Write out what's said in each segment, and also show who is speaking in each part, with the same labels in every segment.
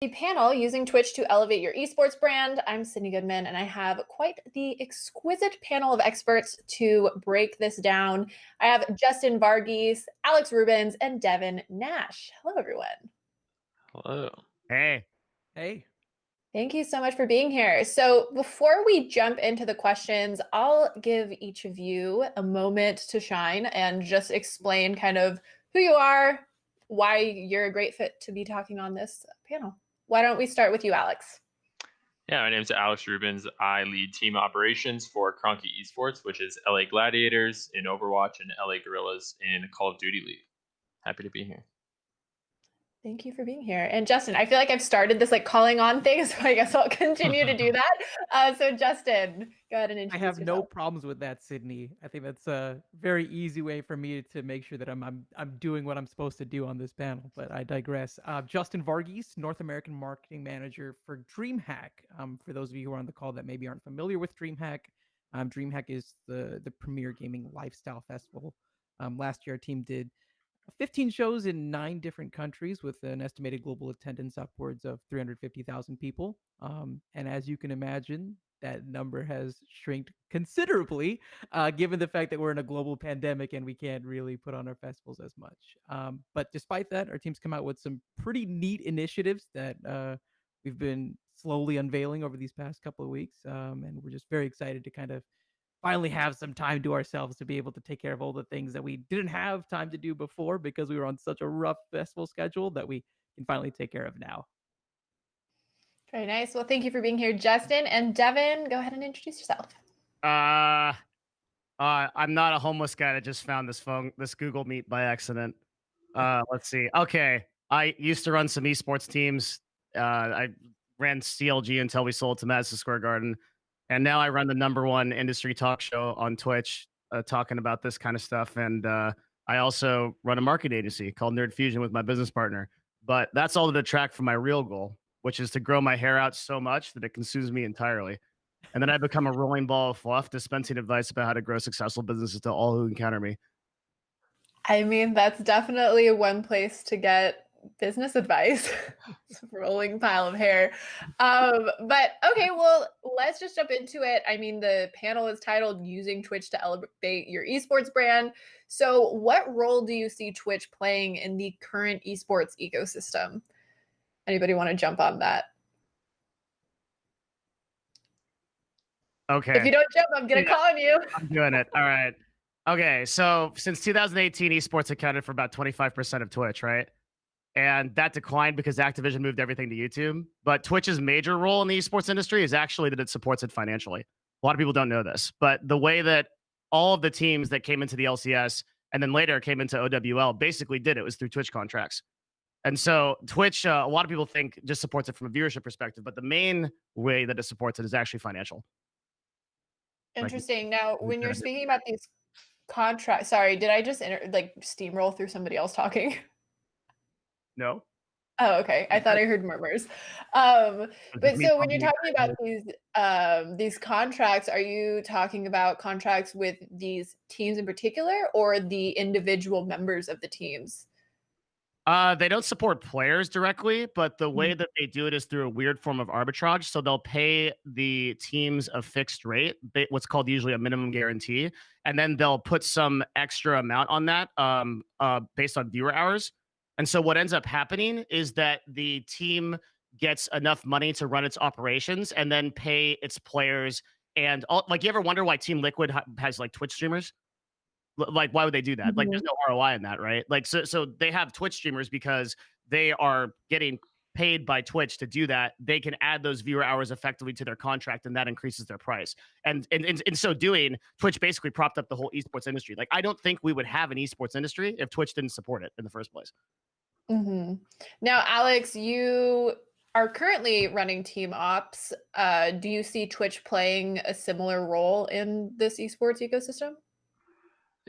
Speaker 1: The panel using Twitch to elevate your esports brand. I'm Sydney Goodman, and I have quite the exquisite panel of experts to break this down. I have Justin Varghese, Alex Rubens, and Devin Nash. Hello, everyone.
Speaker 2: Hello.
Speaker 3: Hey.
Speaker 4: Hey.
Speaker 1: Thank you so much for being here. So before we jump into the questions, I'll give each of you a moment to shine and just explain kind of who you are, why you're a great fit to be talking on this panel. Why don't we start with you, Alex?
Speaker 2: Yeah, my name is Alex Rubens. I lead team operations for Cronky Esports, which is LA Gladiators in Overwatch and LA Gorillas in Call of Duty League. Happy to be here.
Speaker 1: Thank you for being here. And Justin, I feel like I've started this like calling on thing, so I guess I'll continue to do that. So Justin, go ahead and introduce yourself.
Speaker 4: I have no problems with that, Sydney. I think that's a very easy way for me to make sure that I'm doing what I'm supposed to do on this panel, but I digress. Justin Varghese, North American Marketing Manager for DreamHack. For those of you who are on the call that maybe aren't familiar with DreamHack, DreamHack is the premier gaming lifestyle festival. Last year, our team did 15 shows in 9 different countries with an estimated global attendance upwards of 350,000 people. And as you can imagine, that number has shrinked considerably, given the fact that we're in a global pandemic and we can't really put on our festivals as much. But despite that, our team's come out with some pretty neat initiatives that we've been slowly unveiling over these past couple of weeks. And we're just very excited to kind of finally have some time to ourselves to be able to take care of all the things that we didn't have time to do before because we were on such a rough festival schedule that we can finally take care of now.
Speaker 1: Very nice. Well, thank you for being here, Justin. And Devin, go ahead and introduce yourself.
Speaker 3: I'm not a homeless guy that just found this Google Meet by accident. Let's see. Okay. I used to run some esports teams. I ran CLG until we sold to Madison Square Garden. And now I run the #1 industry talk show on Twitch, talking about this kind of stuff. And I also run a marketing agency called Nerd Fusion with my business partner. But that's all to detract from my real goal, which is to grow my hair out so much that it consumes me entirely. And then I become a rolling ball of fluff, dispensing advice about how to grow successful businesses to all who encounter me.
Speaker 1: I mean, that's definitely one place to get business advice. It's a rolling pile of hair. But okay, well, let's just jump into it. I mean, the panel is titled Using Twitch to Elevate Your Esports Brand. So what role do you see Twitch playing in the current esports ecosystem? Anybody want to jump on that?
Speaker 3: Okay.
Speaker 1: If you don't jump, I'm going to call on you.
Speaker 3: I'm doing it. All right. Okay. So since 2018, esports accounted for about 25% of Twitch, right? And that declined because Activision moved everything to YouTube. But Twitch's major role in the esports industry is actually that it supports it financially. A lot of people don't know this, but the way that all of the teams that came into the LCS and then later came into OWL basically did it was through Twitch contracts. And so Twitch, a lot of people think just supports it from a viewership perspective, but the main way that it supports it is actually financial.
Speaker 1: Interesting. Now, when you're speaking about these contracts, sorry, did I just steamroll through somebody else talking?
Speaker 3: No.
Speaker 1: Oh, okay. I thought I heard murmurs. But so when you're talking about these contracts, are you talking about contracts with these teams in particular or the individual members of the teams?
Speaker 3: They don't support players directly, but the way
Speaker 1: Mhm.
Speaker 3: that they do it is through a weird form of arbitrage. So they'll pay the teams a fixed rate, what's called usually a minimum guarantee, and then they'll put some extra amount on that based on viewer hours. And so what ends up happening is that the team gets enough money to run its operations and then pay its players. And like, you ever wonder why Team Liquid has like Twitch streamers? Like, why would they do that? Like, there's
Speaker 1: Mhm.
Speaker 3: no ROI in that, right? Like, so they have Twitch streamers because they are getting paid by Twitch to do that. They can add those viewer hours effectively to their contract, and that increases their price. And in so doing, Twitch basically propped up the whole esports industry. Like, I don't think we would have an esports industry if Twitch didn't support it in the first place.
Speaker 1: Mhm. Now, Alex, you are currently running team ops. Do you see Twitch playing a similar role in this esports ecosystem?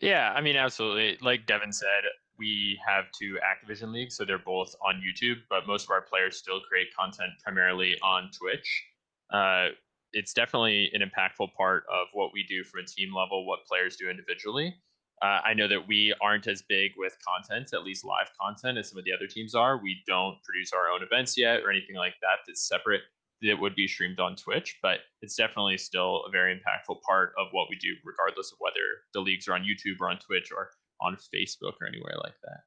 Speaker 2: Yeah, I mean, absolutely. Like Devin said, we have two Activision leagues, so they're both on YouTube, but most of our players still create content primarily on Twitch. Uh, it's definitely an impactful part of what we do from a team level, what players do individually. I know that we aren't as big with content, at least live content, as some of the other teams are. We don't produce our own events yet or anything like that that's separate that would be streamed on Twitch, but it's definitely still a very impactful part of what we do, regardless of whether the leagues are on YouTube or on Twitch or on Facebook or anywhere like that.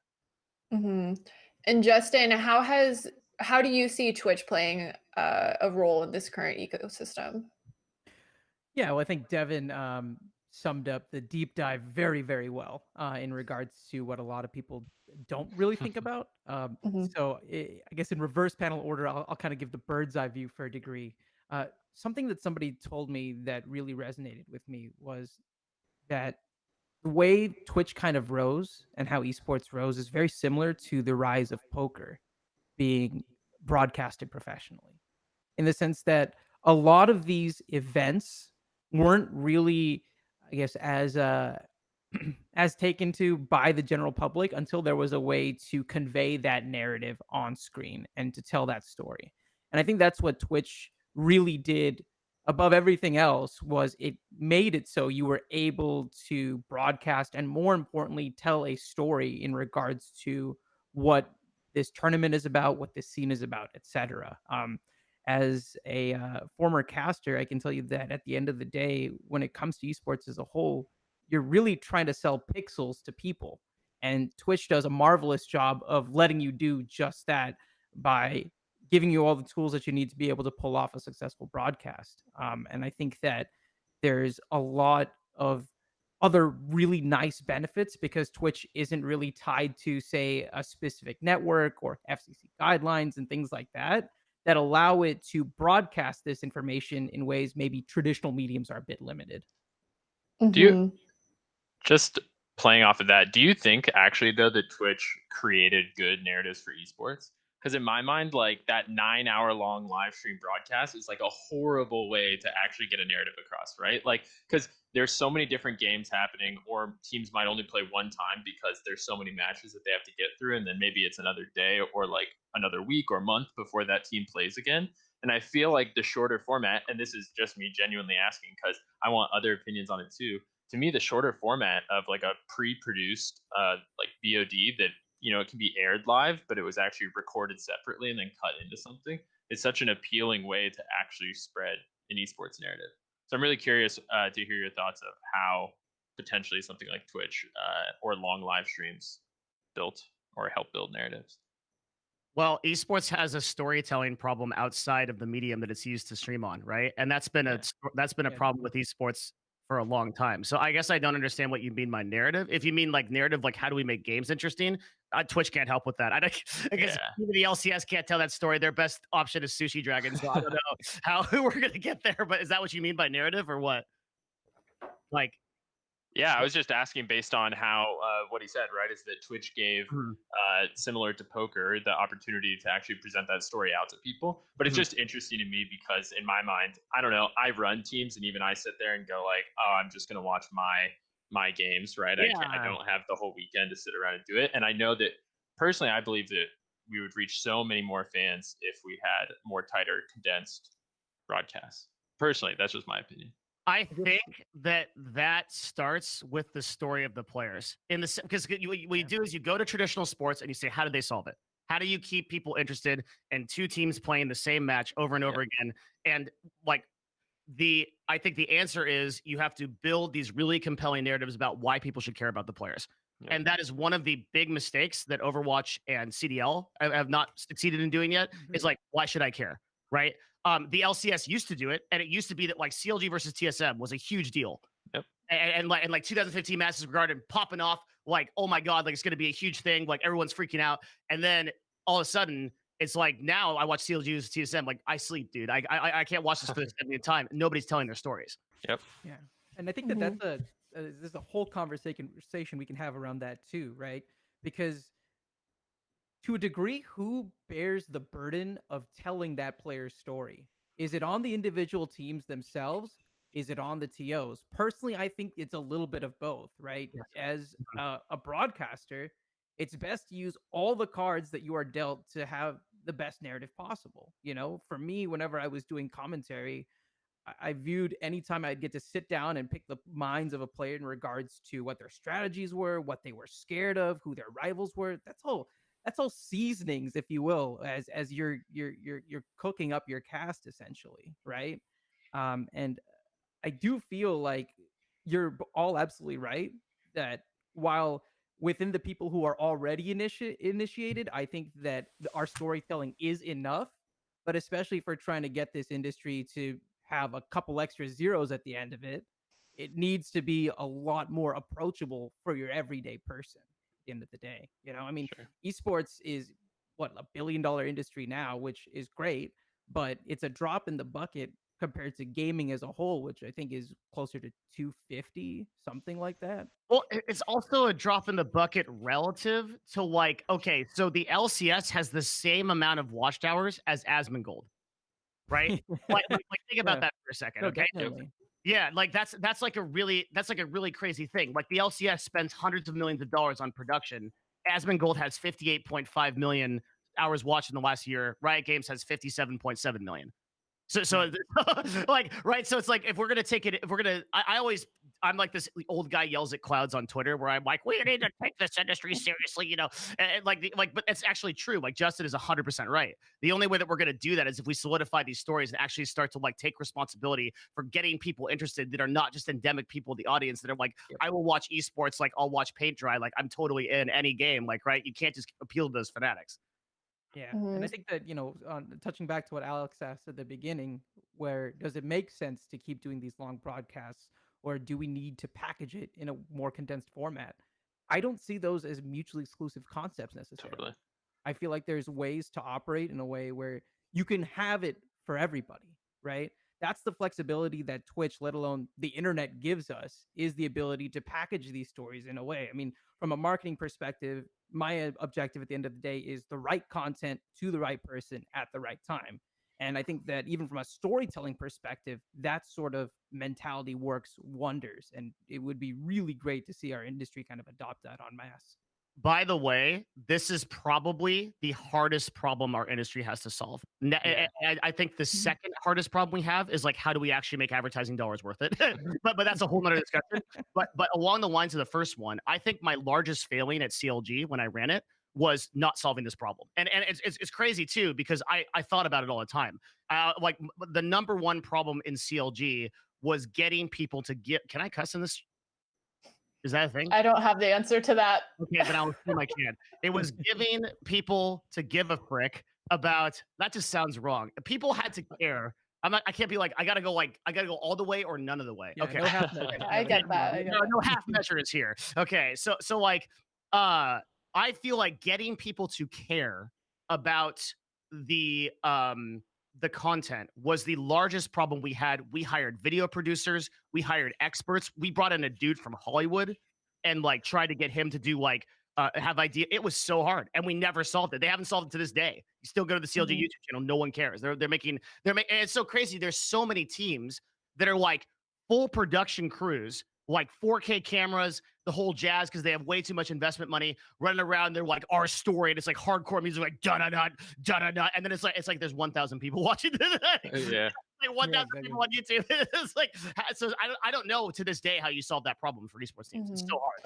Speaker 1: Mhm. And Justin, how do you see Twitch playing a role in this current ecosystem?
Speaker 4: Yeah, well, I think Devin summed up the deep dive very, very well in regards to what a lot of people don't really think about.
Speaker 1: Mhm.
Speaker 4: I guess in reverse panel order, I'll kind of give the bird's eye view for a degree. Something that somebody told me that really resonated with me was that the way Twitch kind of rose and how esports rose is very similar to the rise of poker being broadcasted professionally, in the sense that a lot of these events weren't really, I guess, as as taken to by the general public until there was a way to convey that narrative on screen and to tell that story. And I think that's what Twitch really did above everything else, was it made it so you were able to broadcast and, more importantly, tell a story in regards to what this tournament is about, what this scene is about, etc. As a former caster, I can tell you that at the end of the day, when it comes to esports as a whole, you're really trying to sell pixels to people. And Twitch does a marvelous job of letting you do just that by giving you all the tools that you need to be able to pull off a successful broadcast. And I think that there's a lot of other really nice benefits because Twitch isn't really tied to, say, a specific network or FCC guidelines and things like that, that allow it to broadcast this information in ways maybe traditional mediums are a bit limited.
Speaker 2: Do you
Speaker 1: Mhm.
Speaker 2: just playing off of that, do you think actually though that Twitch created good narratives for esports? Because in my mind, like that 9 hour long live stream broadcast is like a horrible way to actually get a narrative across, right? Like, because there's so many different games happening, or teams might only play one time because there's so many matches that they have to get through, and then maybe it's another day or like another week or month before that team plays again. And I feel like the shorter format, and this is just me genuinely asking because I want other opinions on it too, to me the shorter format of like a pre-produced like VOD that it can be aired live, but it was actually recorded separately and then cut into something. It's such an appealing way to actually spread an esports narrative. So I'm really curious to hear your thoughts of how potentially something like Twitch or long live streams built or help build narratives.
Speaker 3: Well, esports has a storytelling problem outside of the medium that it's used to stream on, right? And
Speaker 2: Yeah.
Speaker 3: that's been a
Speaker 4: Yeah,
Speaker 3: problem with esports for a long time. So I guess I don't understand what you mean by narrative. If you mean like narrative, like how do we make games interesting? Twitch can't help with that. I guess
Speaker 2: Yeah.
Speaker 3: even the LCS can't tell that story. Their best option is Sushi Dragon. So I don't know how we're gonna get there. But is that what you mean by narrative or what? Like,
Speaker 2: Yeah, I was just asking based on how what he said, right? Is that Twitch gave
Speaker 3: mhm,
Speaker 2: similar to poker the opportunity to actually present that story out to people. But it's
Speaker 3: mhm.
Speaker 2: just interesting to me because in my mind, I don't know, I run teams and even I sit there and go like, oh, I'm just gonna watch my games, right? I
Speaker 3: Yeah.
Speaker 2: don't have the whole weekend to sit around and do it. And I know that personally, I believe that we would reach so many more fans if we had more tighter, condensed broadcasts. Personally, that's just my opinion.
Speaker 3: I think that starts with the story of the players. Because what you do is you go to traditional sports and you say, how did they solve it? How do you keep people interested in two teams playing the same match over and over again? And like I think the answer is you have to build these really compelling narratives about why people should care about the players. And that is one of the big mistakes that Overwatch and CDL have not succeeded in doing yet. Is like, why should I care? Right. The LCS used to do it, and it used to be that like CLG versus TSM was a huge deal.
Speaker 2: Yep.
Speaker 3: And like 2015 Madison Square Garden popping off, like, oh my God, like it's gonna be a huge thing, like everyone's freaking out. And then all of a sudden, it's like now I watch CLG versus TSM, like I sleep, dude. I can't watch this for the 70th time. Nobody's telling their stories.
Speaker 2: Yep.
Speaker 4: Yeah, and I think that that's there's a whole conversation we can have around that too, right? Because to a degree, who bears the burden of telling that player's story? Is it on the individual teams themselves? Is it on the TOs? Personally, I think it's a little bit of both, right?
Speaker 3: Yes.
Speaker 4: As a broadcaster, it's best to use all the cards that you are dealt to have the best narrative possible. You know, for me, whenever I was doing commentary, I viewed anytime I'd get to sit down and pick the minds of a player in regards to what their strategies were, what they were scared of, who their rivals were. That's all seasonings, if you will, as you're cooking up your cast essentially, right? And I do feel like you're all absolutely right that while within the people who are already initiated, I think that our storytelling is enough, but especially for trying to get this industry to have a couple extra zeros at the end of it, it needs to be a lot more approachable for your everyday person at the end of the day. You know, I mean, esports is what, $1 billion industry now, which is great, but it's a drop in the bucket compared to gaming as a whole, which I think is closer to 250, something like that.
Speaker 3: Well, it's also a drop in the bucket relative to like, okay, so the LCS has the same amount of watchtowers as Asmongold, right? like think about that for a second,
Speaker 4: No,
Speaker 3: okay?
Speaker 4: definitely.
Speaker 3: Yeah, like that's like a really crazy thing. Like the LCS spends hundreds of millions of dollars on production. Asmongold has 58.5 million hours watched in the last year. Riot Games has 57.7 million. So like, right. So it's like, if we're going to take it, I'm like this old guy yells at clouds on Twitter where I'm like, we need to take this industry seriously, you know, and but it's actually true. Like Justin is 100% right. The only way that we're going to do that is if we solidify these stories and actually start to like take responsibility for getting people interested that are not just endemic people in the audience that are like, I will watch esports. Like I'll watch paint dry. Like I'm totally in any game. Like, right. You can't just appeal to those fanatics.
Speaker 4: Yeah, and I think that, you know, touching back to what Alex asked at the beginning, where does it make sense to keep doing these long broadcasts, or do we need to package it in a more condensed format? I don't see those as mutually exclusive concepts necessarily.
Speaker 2: Totally.
Speaker 4: I feel like there's ways to operate in a way where you can have it for everybody, right? That's the flexibility that Twitch, let alone the internet, gives us, is the ability to package these stories in a way. I mean, from a marketing perspective, my objective at the end of the day is the right content to the right person at the right time. And I think that even from a storytelling perspective, that sort of mentality works wonders. And it would be really great to see our industry kind of adopt that en masse.
Speaker 3: By the way, this is probably the hardest problem our industry has to solve. I think the second hardest problem we have is like, how do we actually make advertising dollars worth it? but that's a whole nother discussion. But along the lines of the first one, I think my largest failing at CLG when I ran it was not solving this problem. And it's crazy too, because I thought about it all the time. Like the number one problem in CLG was getting people to get, can I cuss in this? Is that a thing?
Speaker 1: I don't have the answer to that.
Speaker 3: Okay, then I'll assume I can. It was giving people to give a frick about, that just sounds wrong. People had to care. I can't be like, I gotta go all the way or none of the way.
Speaker 4: Yeah,
Speaker 3: okay.
Speaker 4: no half measure.
Speaker 1: I get that.
Speaker 3: No half measure is here. Okay. So like, I feel like getting people to care about the content was the largest problem we had. We hired video producers, we hired experts, we brought in a dude from Hollywood and like tried to get him to do like have idea. It was so hard, and we never solved it. They haven't solved it to this day. You still go to the CLG YouTube channel, no one cares. They're making and it's so crazy. There's so many teams that are like full production crews like 4K cameras, the whole jazz, because they have way too much investment money running around. They're like our story, and it's like hardcore music, like da da da da da da, and then it's like there's 1,000 people watching this.
Speaker 2: Yeah.
Speaker 3: Like 1,000
Speaker 4: exactly.
Speaker 3: people on YouTube. It's like, so I don't know to this day how you solve that problem for esports teams. It's so hard.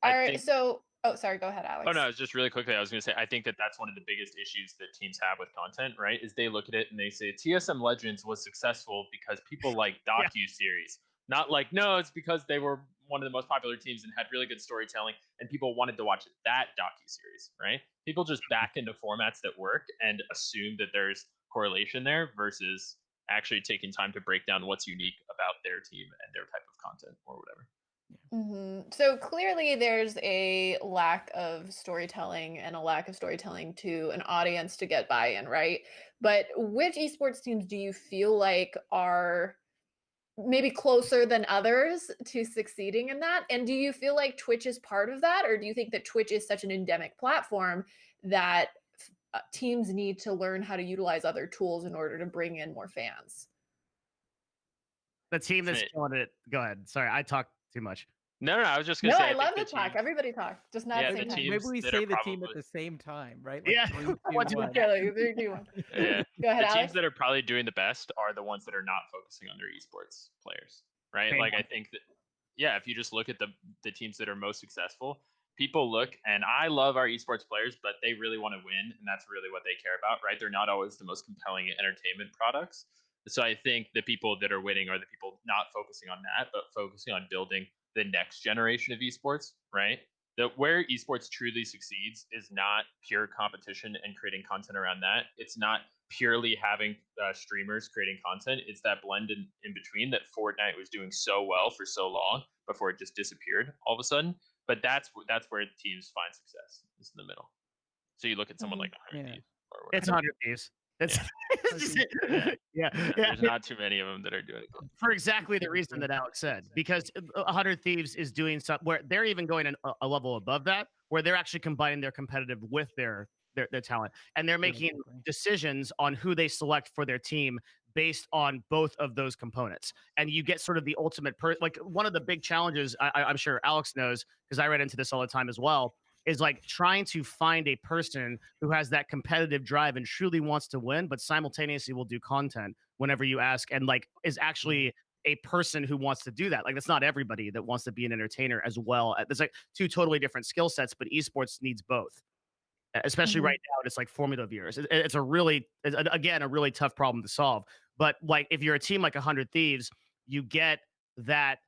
Speaker 1: All
Speaker 2: I
Speaker 1: right.
Speaker 2: think-
Speaker 1: So, oh, sorry. Go ahead, Alex.
Speaker 2: Oh no, it's just really quickly. I was going to say, I think that that's one of the biggest issues that teams have with content, right? Is they look at it and they say TSM Legends was successful because people like docu-series. Not like, no, it's because they were one of the most popular teams and had really good storytelling and people wanted to watch that docu-series, right? People just back into formats that work and assume that there's correlation there versus actually taking time to break down what's unique about their team and their type of content or whatever.
Speaker 1: So clearly there's a lack of storytelling and a lack of storytelling to an audience to get buy-in, right? But which esports teams do you feel like are maybe closer than others to succeeding in that? And do you feel like Twitch is part of that? Or do you think that Twitch is such an endemic platform that teams need to learn how to utilize other tools in order to bring in more fans?
Speaker 3: The team that's killing it. Go ahead. Sorry, I talk too much.
Speaker 2: No, I was just going to
Speaker 1: No,
Speaker 2: say.
Speaker 1: I love the talk. Everybody talk, just not at the same time.
Speaker 4: Maybe we say the team at the same time, right? Like
Speaker 3: Yeah.
Speaker 4: 3, 2, 1.
Speaker 1: Okay, like 3, 2, 1.
Speaker 2: Yeah.
Speaker 1: Go ahead,
Speaker 2: The
Speaker 1: Alex.
Speaker 2: teams that are probably doing the best are the ones that are not focusing on their esports players, right? Like I think that, yeah, if you just look at the teams that are most successful, people look, and I love our esports players, but they really want to win, and that's really what they care about, right? They're not always the most compelling entertainment products. So I think the people that are winning are the people not focusing on that, but focusing on building the next generation of esports, right? Where esports truly succeeds is not pure competition and creating content around that. It's not purely having streamers creating content. It's that blend in between that Fortnite was doing so well for so long before it just disappeared all of a sudden. But that's where teams find success, is in the middle. So you look at someone like 100 Thieves or whatever.
Speaker 3: It's 100 Thieves.
Speaker 2: There's not too many of them that are doing it.
Speaker 3: For exactly the reason that Alex said, because 100 Thieves is doing something where they're even going a level above that, where they're actually combining their competitive with their talent, and they're making decisions on who they select for their team based on both of those components. And you get sort of the ultimate like one of the big challenges I'm sure Alex knows, because I read into this all the time as well, is like trying to find a person who has that competitive drive and truly wants to win, but simultaneously will do content whenever you ask, and like is actually a person who wants to do that. Like, that's not everybody that wants to be an entertainer as well. There's like two totally different skill sets, but esports needs both, especially right now. It's like formative years. It's a really tough problem to solve. But like, if you're a team like 100 Thieves, you get that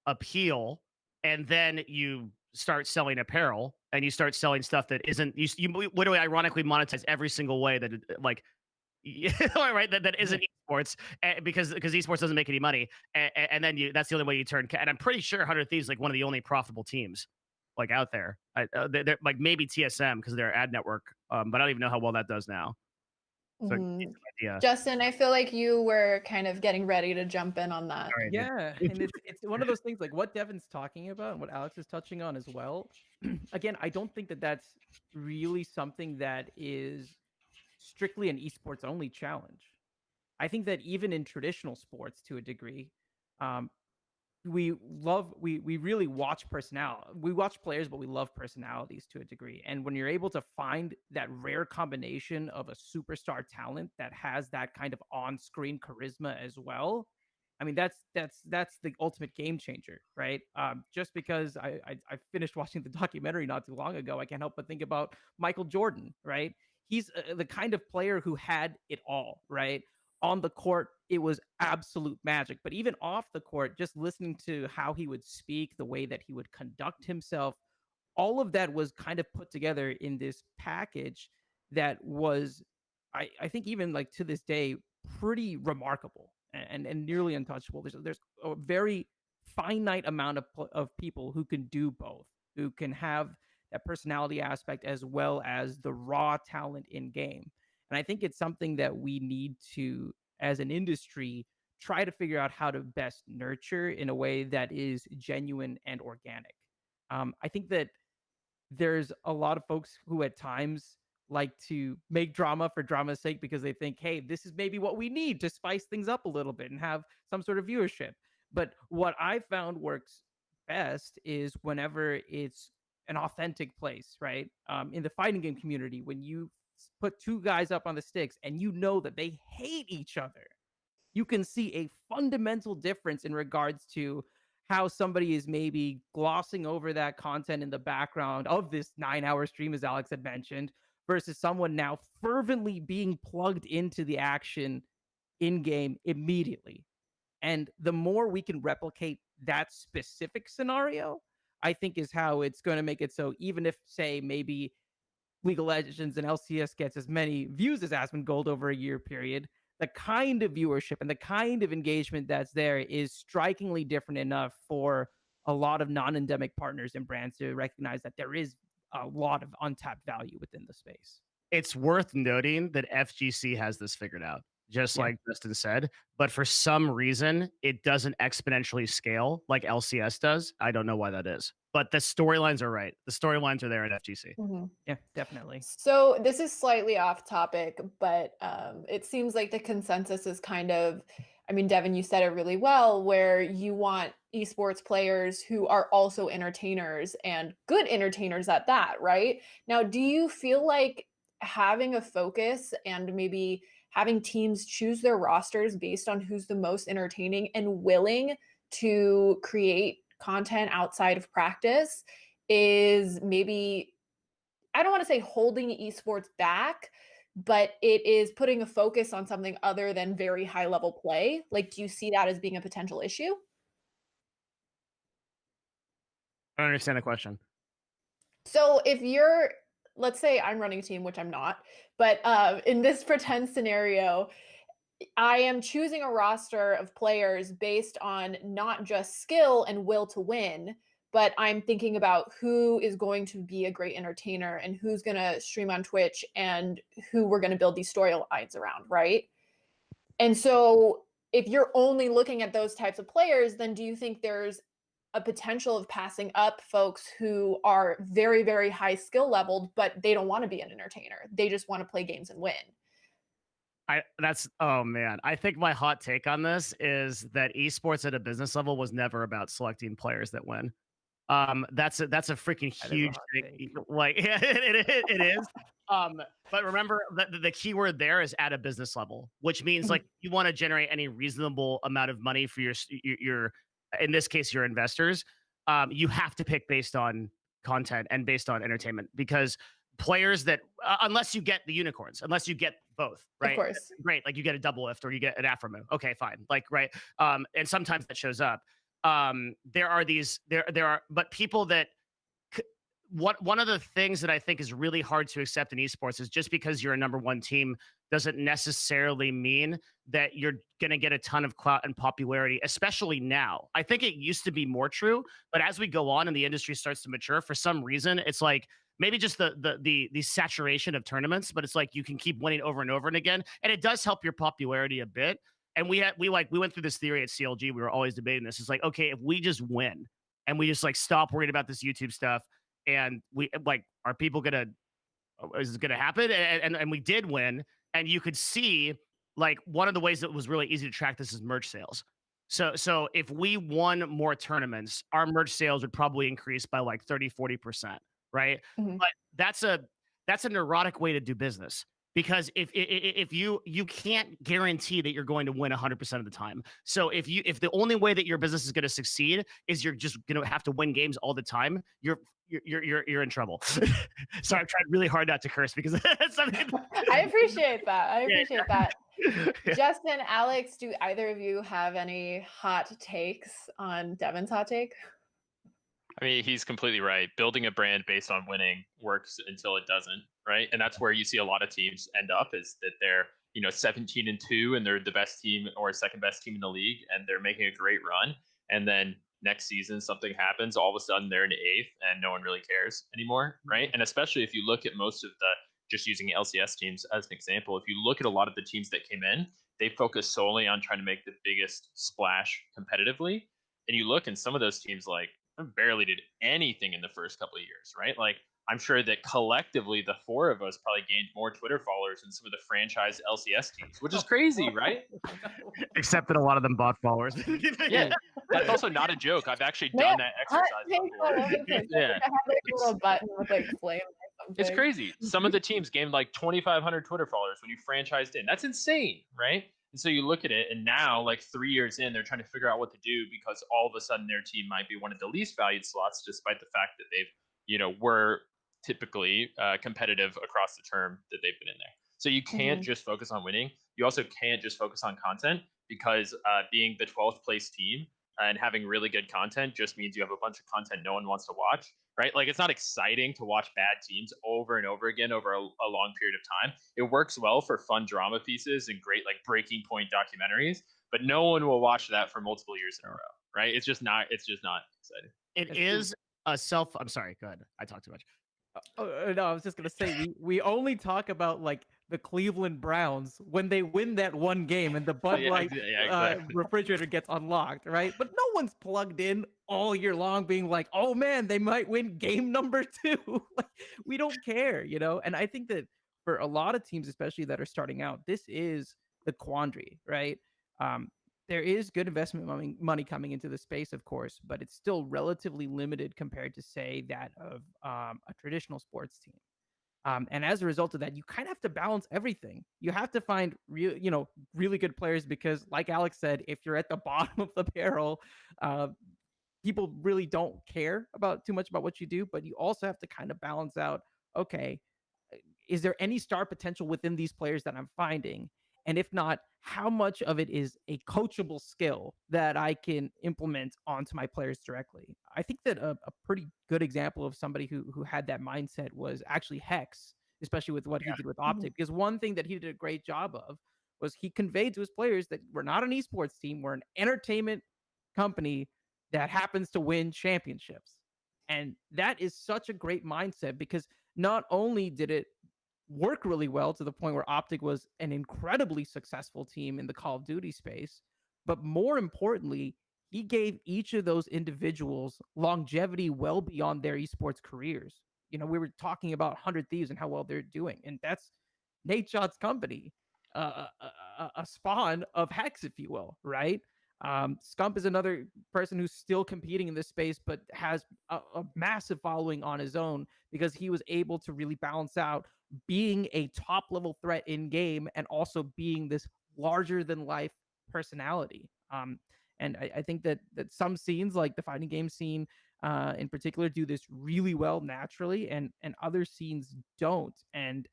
Speaker 3: appeal, and then you start selling apparel and you start selling stuff that isn't, you literally ironically monetize every single way that like, right, that isn't esports, because esports doesn't make any money, and then that's the only way you turn. And I'm pretty sure 100 Thieves is like one of the only profitable teams like out there. They're like maybe TSM because they're ad network, but I don't even know how well that does now. So
Speaker 1: Justin, I feel like you were kind of getting ready to jump in on that.
Speaker 4: Right, yeah, and it's one of those things like what Devin's talking about and what Alex is touching on as well. Again, I don't think that that's really something that is strictly an esports only challenge. I think that even in traditional sports, to a degree, we really watch personality. We watch players, but we love personalities to a degree. And when you're able to find that rare combination of a superstar talent that has that kind of on-screen charisma as well, I mean, that's the ultimate game changer, right? Just because I finished watching the documentary not too long ago, I can't help but think about Michael Jordan, right? He's the kind of player who had it all, right? On the court, it was absolute magic. But even off the court, just listening to how he would speak, the way that he would conduct himself, all of that was kind of put together in this package that was, I think even like to this day, pretty remarkable and nearly untouchable. There's a very finite amount of people who can do both, who can have that personality aspect as well as the raw talent in game. And I think it's something that we need to, as an industry, try to figure out how to best nurture in a way that is genuine and organic. I think that there's a lot of folks who at times like to make drama for drama's sake because they think, hey, this is maybe what we need to spice things up a little bit and have some sort of viewership. But what I found works best is whenever it's an authentic place, right? In the fighting game community, when you put two guys up on the sticks and you know that they hate each other, you can see a fundamental difference in regards to how somebody is maybe glossing over that content in the background of this 9-hour stream, as Alex had mentioned, versus someone now fervently being plugged into the action in game immediately. And the more we can replicate that specific scenario, I think is how it's going to make it so even if, say, maybe League of Legends and LCS gets as many views as Asmongold over a year period, the kind of viewership and the kind of engagement that's there is strikingly different enough for a lot of non-endemic partners and brands to recognize that there is a lot of untapped value within the space.
Speaker 3: It's worth noting that FGC has this figured out, just like Justin said. But for some reason, it doesn't exponentially scale like LCS does. I don't know why that is. But the storylines are right. The storylines are there at FGC.
Speaker 1: Mm-hmm.
Speaker 4: Yeah, definitely.
Speaker 1: So this is slightly off topic, but it seems like the consensus is kind of, I mean, Devin, you said it really well, where you want esports players who are also entertainers and good entertainers at that, right? Now, do you feel like having a focus and maybe having teams choose their rosters based on who's the most entertaining and willing to create content outside of practice is maybe, I don't want to say holding esports back, but it is putting a focus on something other than very high level play? Like, do you see that as being a potential issue?
Speaker 3: I don't understand the question.
Speaker 1: So if you're, let's say I'm running a team, which I'm not, but in this pretend scenario, I am choosing a roster of players based on not just skill and will to win, but I'm thinking about who is going to be a great entertainer and who's going to stream on Twitch and who we're going to build these storylines around, right? And so if you're only looking at those types of players, then do you think there's a potential of passing up folks who are very, very high skill leveled, but they don't want to be an entertainer? They just want to play games and win.
Speaker 3: Oh man. I think my hot take on this is that esports at a business level was never about selecting players that win. That's a freaking huge thing. Like it is. But remember that the key word there is at a business level, which means like you want to generate any reasonable amount of money for your in this case your investors. You have to pick based on content and based on entertainment, because players that unless you get the unicorns, unless you get both, right?
Speaker 1: Of course.
Speaker 3: Great. Like you get a double lift or you get an Afro move. Okay, fine. Like, right. And sometimes that shows up. There are but people that one of the things that I think is really hard to accept in esports is just because you're a number one team doesn't necessarily mean that you're going to get a ton of clout and popularity, especially now. I think it used to be more true, but as we go on and the industry starts to mature, for some reason, it's like maybe just the saturation of tournaments, but it's like you can keep winning over and over and again, and it does help your popularity a bit. And we went through this theory at CLG. We were always debating this. It's like, okay, if we just win and we just like stop worrying about this YouTube stuff, and we like, are people is it gonna happen? And we did win, and you could see like one of the ways that was really easy to track this is merch sales. So if we won more tournaments, our merch sales would probably increase by like 30-40%, right?
Speaker 1: Mm-hmm.
Speaker 3: But that's a neurotic way to do business. Because if you can't guarantee that you're going to win 100% of the time. So if the only way that your business is going to succeed is you're just going to have to win games all the time, you're in trouble. So I've tried really hard not to curse because
Speaker 1: I appreciate that. I appreciate that. Justin, Alex, do either of you have any hot takes on Devin's hot take?
Speaker 2: I mean, he's completely right. Building a brand based on winning works until it doesn't, right? And that's where you see a lot of teams end up, is that they're 17-2 and they're the best team or second best team in the league, and they're making a great run. And then next season something happens, all of a sudden they're in eighth, and no one really cares anymore, right? And especially if you look at most of the, just using LCS teams as an example, if you look at a lot of the teams that came in, they focus solely on trying to make the biggest splash competitively. And you look, and some of those teams like barely did anything in the first couple of years, right? Like I'm sure that collectively the four of us probably gained more Twitter followers than some of the franchise LCS teams, which is crazy, right?
Speaker 3: Except that a lot of them bought followers.
Speaker 2: Yeah, that's also not a joke. I've actually
Speaker 1: Man,
Speaker 2: done that
Speaker 1: hot
Speaker 2: exercise
Speaker 1: takes all
Speaker 2: before.
Speaker 1: over the place.
Speaker 2: Yeah,
Speaker 1: I have like a little button with like flame or something.
Speaker 2: it's crazy. Some of the teams gained like 2,500 Twitter followers when you franchised in. That's insane, right? And so you look at it, and now, like 3 years in, they're trying to figure out what to do because all of a sudden their team might be one of the least valued slots, despite the fact that they've, were typically competitive across the term that they've been in there. So you can't just focus on winning. You also can't just focus on content because being the 12th place team and having really good content just means you have a bunch of content no one wants to watch, right? Like, it's not exciting to watch bad teams over and over again over a long period of time. It works well for fun drama pieces and great like breaking point documentaries, but no one will watch that for multiple years in a row, right? It's just not exciting.
Speaker 3: It is a self. I'm sorry. Go ahead. I talked too much.
Speaker 4: No, I was just gonna say we only talk about like the Cleveland Browns when they win that one game and the Bud Light
Speaker 2: exactly.
Speaker 4: refrigerator gets unlocked, right? But no one's plugged in all year long being like, oh man, they might win game number 2. Like, we don't care, And I think that for a lot of teams, especially that are starting out, this is the quandary, right? There is good investment money coming into the space, of course, but it's still relatively limited compared to, say, that of a traditional sports team. And as a result of that, you kind of have to balance everything. You have to find really good players because, like Alex said, if you're at the bottom of the barrel, people really don't care about too much about what you do. But you also have to kind of balance out, okay, is there any star potential within these players that I'm finding? And if not, how much of it is a coachable skill that I can implement onto my players directly? I think that a pretty good example of somebody who had that mindset was actually Hex, especially with what he did with Optic. Because one thing that he did a great job of was he conveyed to his players that we're not an esports team, we're an entertainment company that happens to win championships. And that is such a great mindset because not only did it work really well to the point where Optic was an incredibly successful team in the Call of Duty space, but more importantly, he gave each of those individuals longevity well beyond their esports careers. We were talking about 100 Thieves and how well they're doing, and that's Nate Shot's company, a spawn of Hex, if you will, right? Scump is another person who's still competing in this space, but has a massive following on his own because he was able to really balance out being a top level threat in game and also being this larger than life personality. And I think that some scenes like the fighting game scene in particular do this really well naturally and other scenes don't. And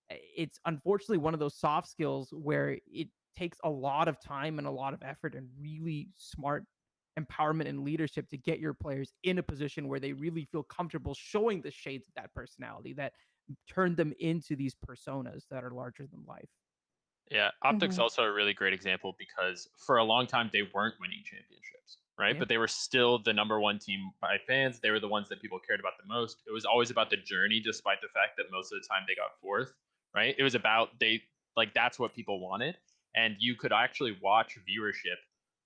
Speaker 4: it's unfortunately one of those soft skills where it takes a lot of time and a lot of effort and really smart empowerment and leadership to get your players in a position where they really feel comfortable showing the shades of that personality that turn them into these personas that are larger than life.
Speaker 2: Yeah, Optic's also a really great example because for a long time they weren't winning championships, right?
Speaker 4: Yeah.
Speaker 2: But they were still the number one team by fans. They were the ones that people cared about the most. It was always about the journey, despite the fact that most of the time they got fourth, right? It was about that's what people wanted. And you could actually watch viewership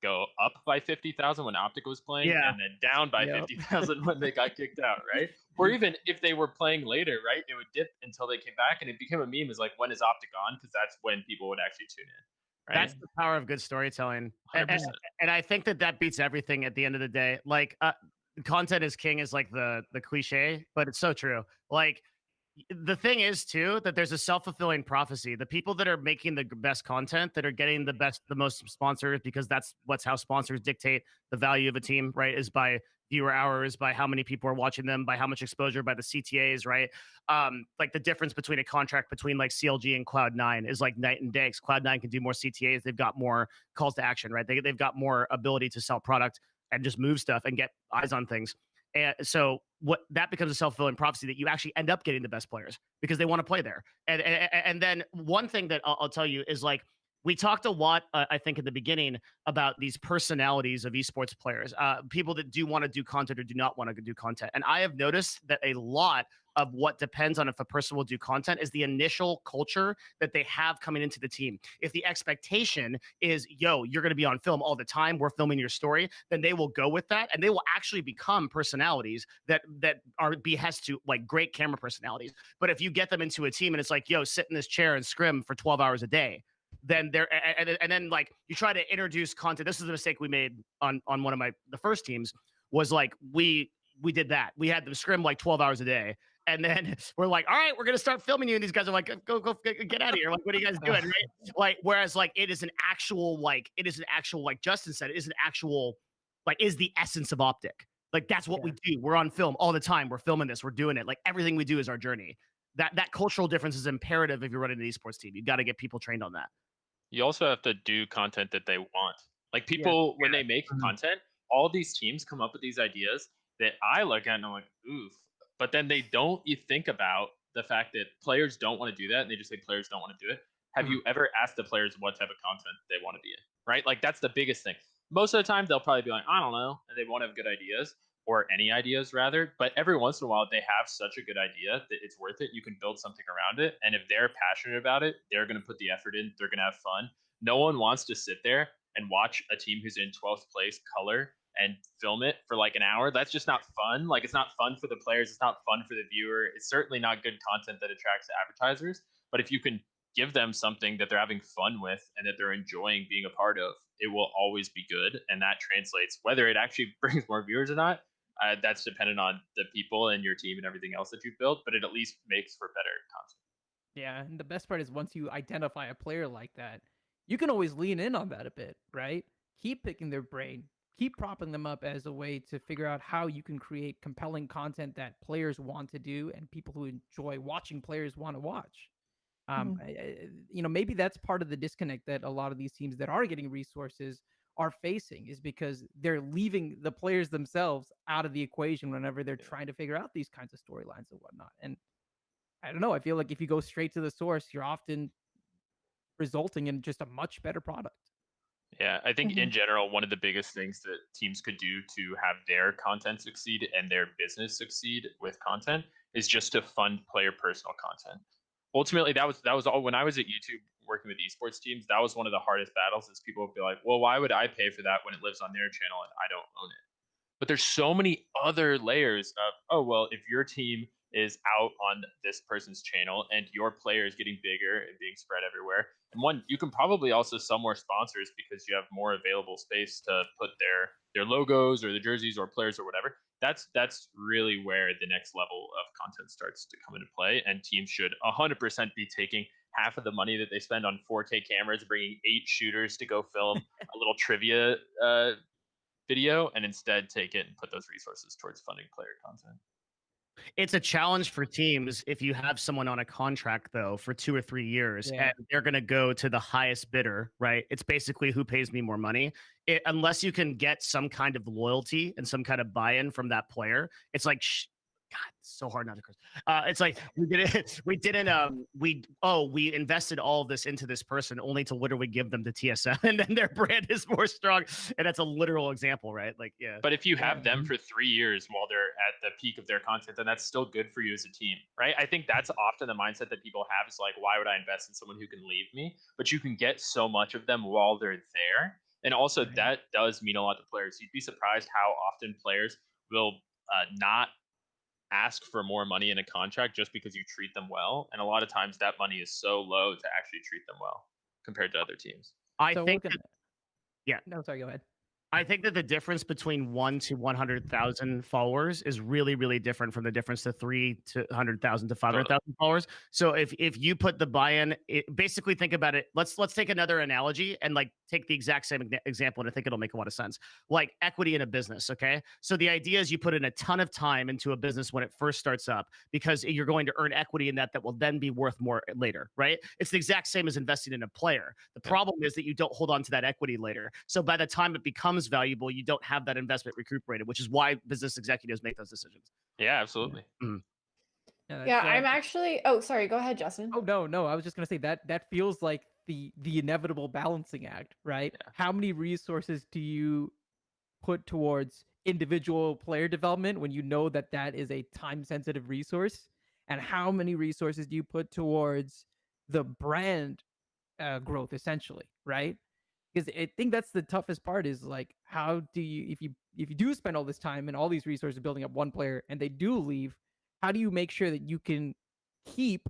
Speaker 2: go up by 50,000 when Optic was playing, and then down by 50,000 when they got kicked out, right? Or even if they were playing later, right, it would dip until they came back, and it became a meme. Is like, when is Optic on? Because that's when people would actually tune in, right?
Speaker 3: That's the power of good storytelling,
Speaker 2: 100%.
Speaker 3: and I think that beats everything at the end of the day. Like, content is king is like the cliche, but it's so true. Like, the thing is too that there's a self-fulfilling prophecy. The people that are making the best content, that are getting the most sponsors, because that's how sponsors dictate the value of a team, right? Is by viewer hours, by how many people are watching them, by how much exposure, by the CTAs, right? Like the difference between a contract between like CLG and Cloud9 is like night and day. Cloud9 can do more CTAs. They've got more calls to action, right? They've got more ability to sell product and just move stuff and get eyes on things. And so that becomes a self-fulfilling prophecy that you actually end up getting the best players because they want to play there. And then one thing that I'll tell you is, like, we talked a lot, I think, in the beginning about these personalities of esports players, people that do want to do content or do not want to do content. And I have noticed that a lot of what depends on if a person will do content is the initial culture that they have coming into the team. If the expectation is, yo, you're going to be on film all the time, we're filming your story, then they will go with that, and they will actually become personalities that are behest to like great camera personalities. But if you get them into a team and it's like, yo, sit in this chair and scrim for 12 hours a day, then and then like you try to introduce content. This is the mistake we made on one of the first teams, was like we did that. We had them scrim like 12 hours a day. And then we're like, all right, we're gonna start filming you, and these guys are like, go, get out of here! Like, what are you guys doing? Right? Like, whereas like it is an actual like Justin said, it is an actual like is the essence of Optic. Like that's what we do. We're on film all the time. We're filming this. We're doing it. Like everything we do is our journey. That cultural difference is imperative if you're running an esports team. You got to get people trained on that.
Speaker 2: You also have to do content that they want. Like people, when they make content, all these teams come up with these ideas that I look at and I'm like, oof. But then they don't think about the fact that players don't want to do that, and they just say players don't want to do it. Have you ever asked the players what type of content they want to be in? Right? Like that's the biggest thing. Most of the time they'll probably be like, I don't know, and they won't have good ideas, or any ideas rather. But every once in a while, they have such a good idea that it's worth it. You can build something around it, and if they're passionate about it, they're going to put the effort in. They're going to have fun. No one wants to sit there and watch a team who's in 12th place color and film it for like an hour. That's just not fun. Like it's not fun for the players. It's not fun for the viewer. It's certainly not good content that attracts advertisers. But if you can give them something that they're having fun with and that they're enjoying being a part of, it will always be good. And that translates, whether it actually brings more viewers or not, that's dependent on the people and your team and everything else that you've built, but it at least makes for better content.
Speaker 4: Yeah, and the best part is once you identify a player like that, you can always lean in on that a bit, right? Keep picking their brain, keep propping them up as a way to figure out how you can create compelling content that players want to do and people who enjoy watching players want to watch. Maybe that's part of the disconnect that a lot of these teams that are getting resources are facing, is because they're leaving the players themselves out of the equation whenever they're trying to figure out these kinds of storylines and whatnot. And I don't know. I feel like if you go straight to the source, you're often resulting in just a much better product.
Speaker 2: Yeah, I think in general, one of the biggest things that teams could do to have their content succeed and their business succeed with content is just to fund player personal content. Ultimately, that was all. When I was at YouTube working with esports teams, that was one of the hardest battles. Is people would be like, "Well, why would I pay for that when it lives on their channel and I don't own it?" But there's so many other layers of, oh, well, if your team is out on this person's channel and your player is getting bigger and being spread everywhere, and one, you can probably also sell more sponsors because you have more available space to put their logos or the jerseys or players or whatever. That's really where the next level of content starts to come into play, and teams should 100% be taking half of the money that they spend on 4K cameras, bringing 8 shooters to go film a little trivia video, and instead take it and put those resources towards funding player content.
Speaker 3: It's a challenge for teams if you have someone on a contract though for 2 or 3 years and they're going to go to the highest bidder, right? It's basically who pays me more money. Unless you can get some kind of loyalty and some kind of buy-in from that player, it's like, God, it's so hard not to curse. It's like we invested all of this into this person only to literally give them the TSM, and then their brand is more strong. And that's a literal example, right? Like, yeah.
Speaker 2: But if you have them for 3 years while they're at the peak of their content, then that's still good for you as a team, right? I think that's often the mindset that people have is like, why would I invest in someone who can leave me? But you can get so much of them while they're there. And also that does mean a lot to players. You'd be surprised how often players will not ask for more money in a contract just because you treat them well. And a lot of times that money is so low to actually treat them well compared to other teams.
Speaker 3: I think
Speaker 4: No, sorry, go ahead.
Speaker 3: I think that the difference between 1 to 100,000 followers is really, really different from the difference to 3 to 100,000 to 500,000 followers. So if you put the buy-in, basically think about it. Let's take another analogy and like take the exact same example, and I think it'll make a lot of sense. Like equity in a business, okay? So the idea is you put in a ton of time into a business when it first starts up because you're going to earn equity in that will then be worth more later, right? It's the exact same as investing in a player. The problem is that you don't hold on to that equity later. So by the time it becomes valuable, you don't have that investment recuperated, which is why business executives make those decisions.
Speaker 2: Yeah, absolutely.
Speaker 1: I'm actually sorry, go ahead, Justin.
Speaker 4: No, I was just gonna say that feels like the inevitable balancing act, right? How many resources do you put towards individual player development when you know that is a time sensitive resource, and how many resources do you put towards the brand growth, essentially, right? Because I think that's the toughest part is like, how do you, if you do spend all this time and all these resources building up one player and they do leave, how do you make sure that you can keep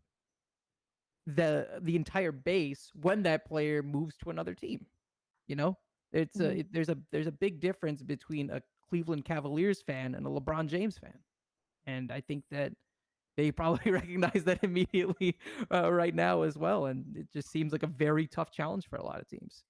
Speaker 4: the entire base when that player moves to another team? You know, it's there's a big difference between a Cleveland Cavaliers fan and a LeBron James fan, and I think that they probably recognize that immediately right now as well, and it just seems like a very tough challenge for a lot of teams.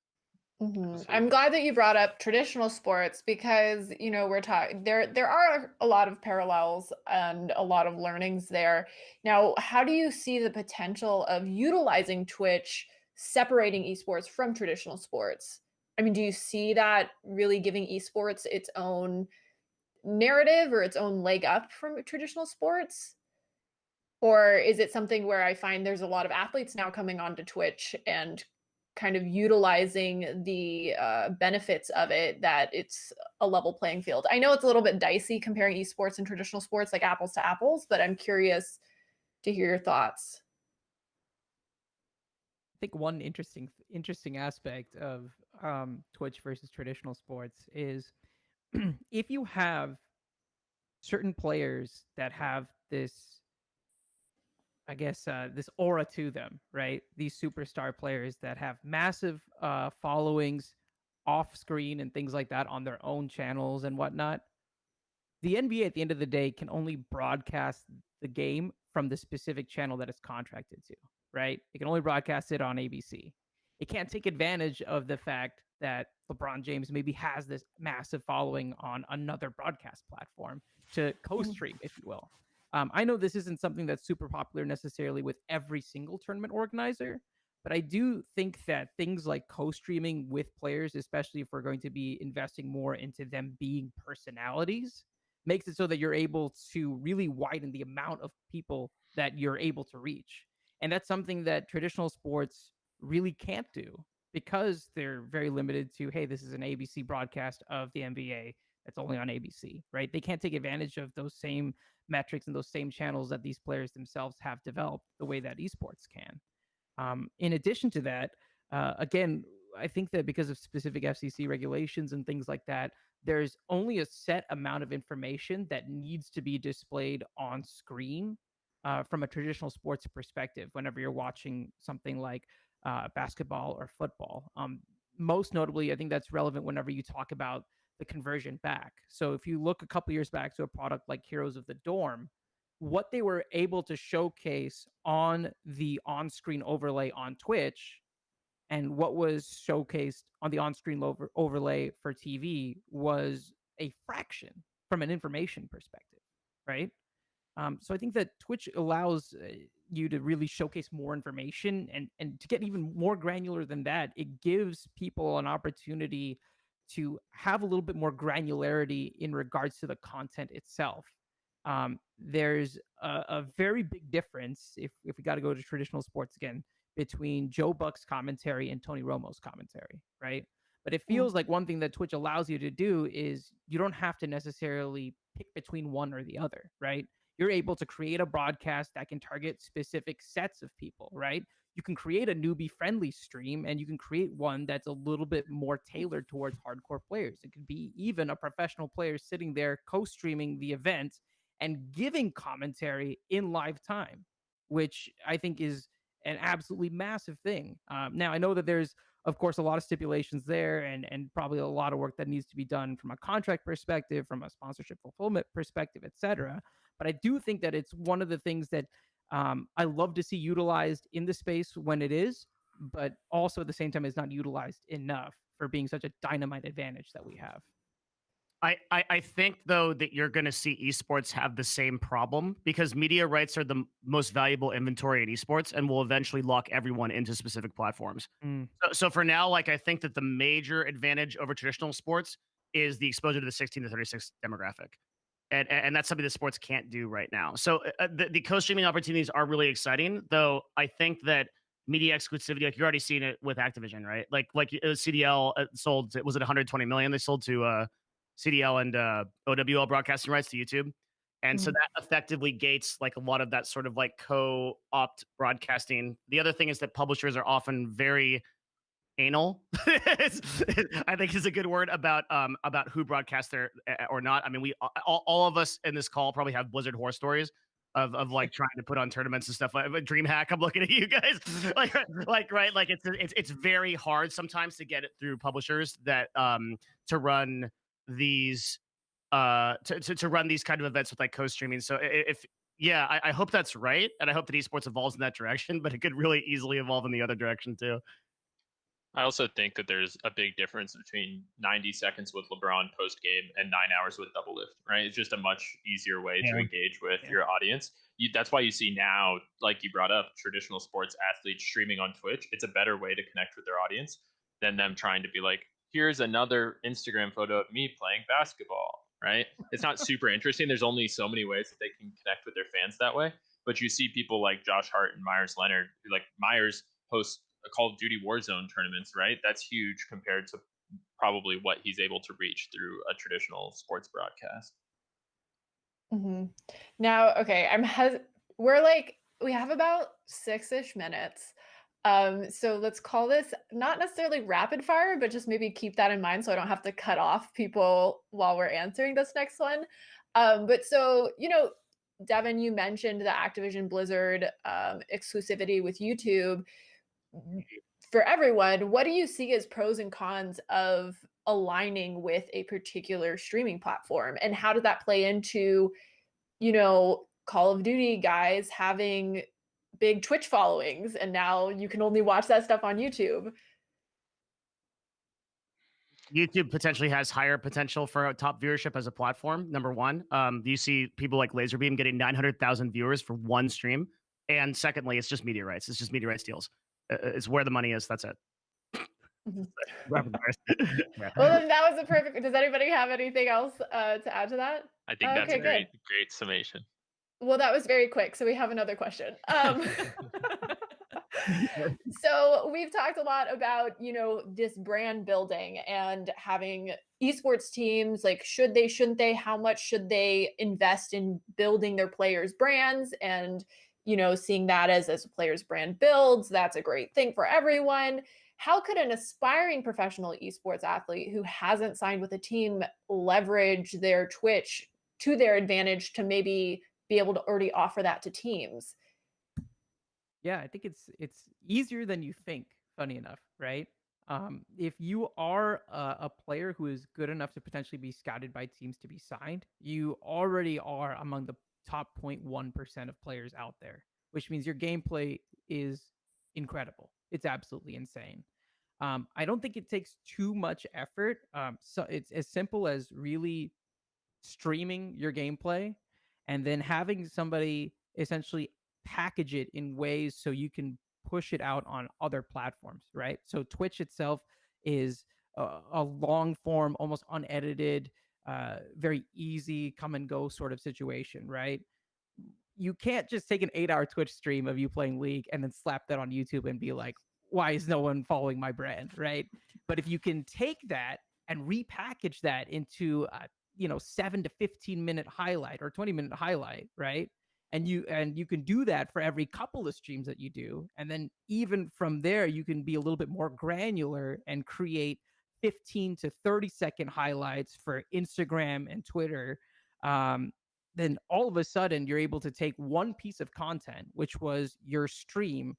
Speaker 1: I'm glad that you brought up traditional sports because, you know, we're talking there are a lot of parallels and a lot of learnings there. Now, how do you see the potential of utilizing Twitch separating esports from traditional sports? I mean, do you see that really giving esports its own narrative or its own leg up from traditional sports? Or is it something where I find there's a lot of athletes now coming onto Twitch and kind of utilizing the benefits of it, that it's a level playing field? I know it's a little bit dicey comparing esports and traditional sports, like apples to apples, but I'm curious to hear your thoughts.
Speaker 4: I think one interesting aspect of Twitch versus traditional sports is if you have certain players that have this, I guess, this aura to them, right? These superstar players that have massive followings off screen and things like that on their own channels and whatnot. The NBA at the end of the day can only broadcast the game from the specific channel that it's contracted to, right? It can only broadcast it on ABC. It can't take advantage of the fact that LeBron James maybe has this massive following on another broadcast platform to co-stream, if you will. I know this isn't something that's super popular necessarily with every single tournament organizer, but I do think that things like co-streaming with players, especially if we're going to be investing more into them being personalities, makes it so that you're able to really widen the amount of people that you're able to reach. And that's something that traditional sports really can't do because they're very limited to, hey, this is an ABC broadcast of the NBA that's only on ABC, right? They can't take advantage of those same metrics and those same channels that these players themselves have developed the way that esports can. In addition to that, again, I think that because of specific FCC regulations and things like that, there's only a set amount of information that needs to be displayed on screen from a traditional sports perspective whenever you're watching something like basketball or football. Most notably, I think that's relevant whenever you talk about the conversion back. So if you look a couple years back to a product like Heroes of the Dorm, what they were able to showcase on the on-screen overlay on Twitch and what was showcased on the on-screen overlay for TV was a fraction from an information perspective, right? So I think that Twitch allows you to really showcase more information, and to get even more granular than that, it gives people an opportunity to have a little bit more granularity in regards to the content itself. There's a very big difference if we got to go to traditional sports again between Joe Buck's commentary and Tony Romo's commentary, right? But it feels like one thing that Twitch allows you to do is you don't have to necessarily pick between one or the other, right? You're able to create a broadcast that can target specific sets of people, right? You can create a newbie friendly stream and you can create one that's a little bit more tailored towards hardcore players. It could be even a professional player sitting there co-streaming the event and giving commentary in live time, which I think is an absolutely massive thing. Now, I know that there's, of course, a lot of stipulations there and probably a lot of work that needs to be done from a contract perspective, from a sponsorship fulfillment perspective, etc. But I do think that it's one of the things that I love to see utilized in the space when it is, but also at the same time is not utilized enough for being such a dynamite advantage that we have.
Speaker 3: I think, though, that you're going to see esports have the same problem because media rights are the most valuable inventory in esports and will eventually lock everyone into specific platforms. So for now, like, I think that the major advantage over traditional sports is the exposure to the 16 to 36 demographic. And that's something that sports can't do right now. So the co-streaming opportunities are really exciting, though I think that media exclusivity, like you're already seeing it with Activision, right? Like CDL sold, was it 120 million they sold to CDL and OWL broadcasting rights to YouTube. And so that effectively gates like a lot of that sort of like co-opt broadcasting. The other thing is that publishers are often very anal. I think is a good word about who broadcasts their or not. I mean, we all of us in this call probably have Blizzard horror stories of like trying to put on tournaments and stuff. Like DreamHack, I'm looking at you guys. like right, like it's very hard sometimes to get it through publishers that to run these to run these kind of events with like co-streaming. So if yeah, I hope that's right, and I hope that esports evolves in that direction, but it could really easily evolve in the other direction too.
Speaker 2: I also think that there's a big difference between 90 seconds with LeBron post game and 9 hours with Double Lift, right? It's just a much easier way to engage with your audience. That's why you see now, like you brought up, traditional sports athletes streaming on Twitch. It's a better way to connect with their audience than them trying to be like, here's another Instagram photo of me playing basketball, right? It's not super interesting. There's only so many ways that they can connect with their fans that way. But you see people like Josh Hart and Myers Leonard, who like Myers hosts Call of Duty Warzone tournaments, right? That's huge compared to probably what he's able to reach through a traditional sports broadcast.
Speaker 1: Now, okay, we have about 6-ish minutes. So let's call this not necessarily rapid fire, but just maybe keep that in mind so I don't have to cut off people while we're answering this next one. But so, Devin, you mentioned the Activision Blizzard exclusivity with YouTube. For everyone, what do you see as pros and cons of aligning with a particular streaming platform? And how did that play into, Call of Duty guys having big Twitch followings and now you can only watch that stuff on YouTube?
Speaker 3: YouTube potentially has higher potential for a top viewership as a platform. Number one, you see people like Laserbeam getting 900,000 viewers for one stream. And secondly, it's just media rights. It's just media rights deals. It's where the money is. That's it.
Speaker 1: Well, then that was a perfect. Does anybody have anything else to add to that?
Speaker 2: I think that's a great summation.
Speaker 1: Well, that was very quick. So we have another question. So we've talked a lot about, this brand building and having esports teams, like should they, shouldn't they, how much should they invest in building their players' brands and, seeing that as a player's brand builds, that's a great thing for everyone. How could an aspiring professional esports athlete who hasn't signed with a team leverage their Twitch to their advantage to maybe be able to already offer that to teams?
Speaker 4: Yeah, I think it's easier than you think, funny enough, right? If you are a player who is good enough to potentially be scouted by teams to be signed, you already are among the top 0.1% of players out there, which means your gameplay is incredible. It's absolutely insane. I don't think it takes too much effort. So it's as simple as really streaming your gameplay and then having somebody essentially package it in ways so you can push it out on other platforms, right? So Twitch itself is a long form, almost unedited, very easy come and go sort of situation, right? You can't just take an 8-hour Twitch stream of you playing League and then slap that on YouTube and be like, why is no one following my brand, right? But if you can take that and repackage that into 7 to 15 minute highlight or 20-minute highlight, right? And you can do that for every couple of streams that you do, and then even from there you can be a little bit more granular and create 15 to 30-second highlights for Instagram and Twitter. Then all of a sudden you're able to take one piece of content, which was your stream,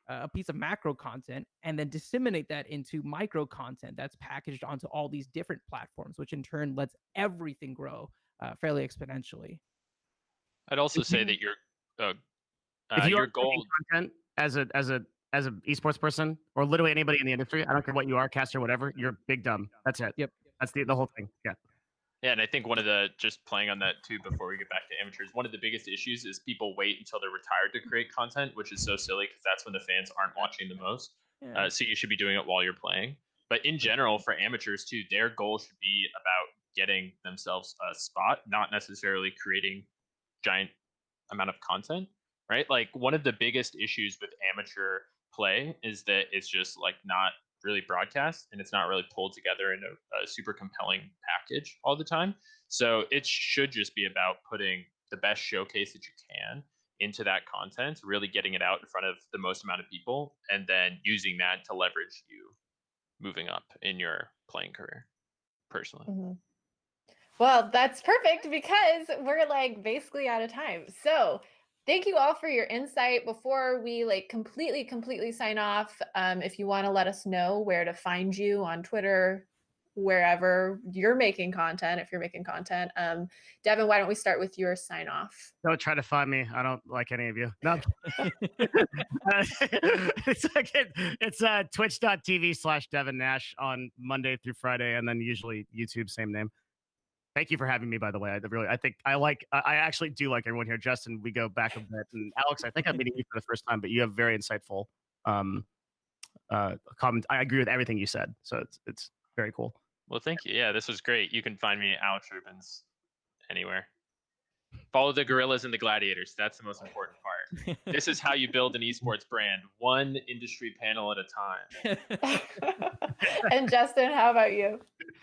Speaker 4: a piece of macro content, and then disseminate that into micro content that's packaged onto all these different platforms, which in turn lets everything grow fairly exponentially.
Speaker 2: I'd also say that
Speaker 3: if you
Speaker 2: your
Speaker 3: are
Speaker 2: goal
Speaker 3: content as a esports person or literally anybody in the industry, I don't care what you are, caster, whatever, you're big dumb. That's it.
Speaker 4: Yep.
Speaker 3: That's the whole thing. Yeah.
Speaker 2: Yeah, and I think one of the, just playing on that too before we get back to amateurs, one of the biggest issues is people wait until they're retired to create content, which is so silly because that's when the fans aren't watching the most.
Speaker 4: Yeah.
Speaker 2: So you should be doing it while you're playing. But in general, for amateurs too, their goal should be about getting themselves a spot, not necessarily creating giant amount of content, right? Like one of the biggest issues with amateur play is that it's just like not really broadcast and it's not really pulled together in a super compelling package all the time. So it should just be about putting the best showcase that you can into that content, really getting it out in front of the most amount of people, and then using that to leverage you moving up in your playing career personally.
Speaker 1: Mm-hmm. Well, that's perfect because we're like basically out of time. So thank you all for your insight. Before we like completely sign off, if you want to let us know where to find you on Twitter, wherever you're making content, if you're making content, Devin, why don't we start with your sign off?
Speaker 3: Don't try to find me. I don't like any of you. No. It's twitch.tv/Devin Nash on Monday through Friday, and then usually YouTube, same name. Thank you for having me, by the way. I actually do like everyone here. Justin, we go back a bit, and Alex, I think I'm meeting you for the first time, but you have very insightful comment. I agree with everything you said, so it's very cool.
Speaker 2: Well, thank you. Yeah, this was great. You can find me at Alex Rubens anywhere. Follow the gorillas and the gladiators. That's the most important part. This is how you build an esports brand, one industry panel at a time.
Speaker 1: And Justin, how about you?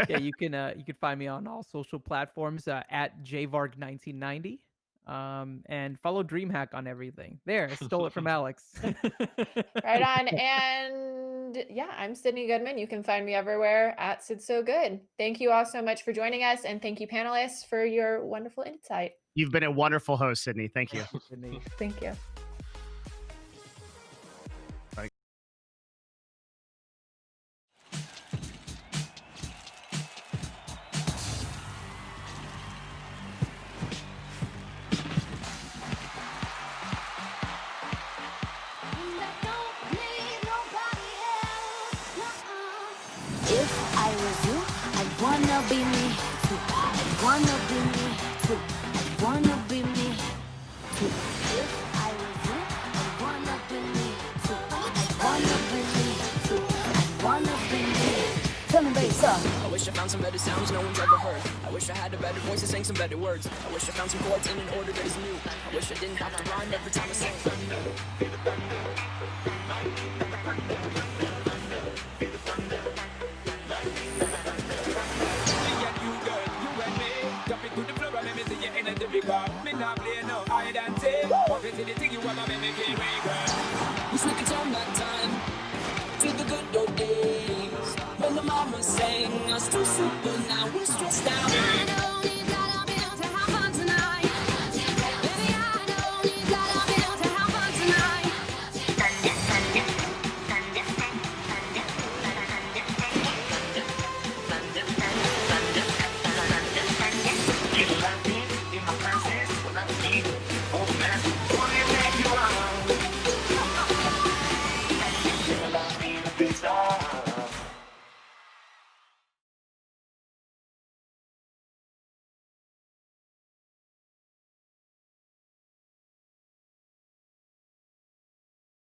Speaker 4: Yeah, you can find me on all social platforms at jvarg1990. And follow DreamHack on everything. There, I stole it from Alex.
Speaker 1: Right on. And yeah, I'm Sydney Goodman. You can find me everywhere at Sid So Good. Thank you all so much for joining us, and thank you, panelists, for your wonderful insight.
Speaker 3: You've been a wonderful host, Sydney. Thank you.
Speaker 1: Thank you.
Speaker 5: If I was you, I'd wanna be me too. I'd wanna be me too. I'd wanna be me too. If I was you, I'd wanna be me too. I'd wanna be me too. I'd wanna be me. Tell me, bass up.
Speaker 6: I wish I found some better sounds no one's ever heard. I wish I had a better voice and sang some better words. I wish I found some chords in an order that is new. I wish I didn't have to rhyme every time I sang. Wish we could turn back time to the good old days when the mama sang us to sleep, but now we're stressed out.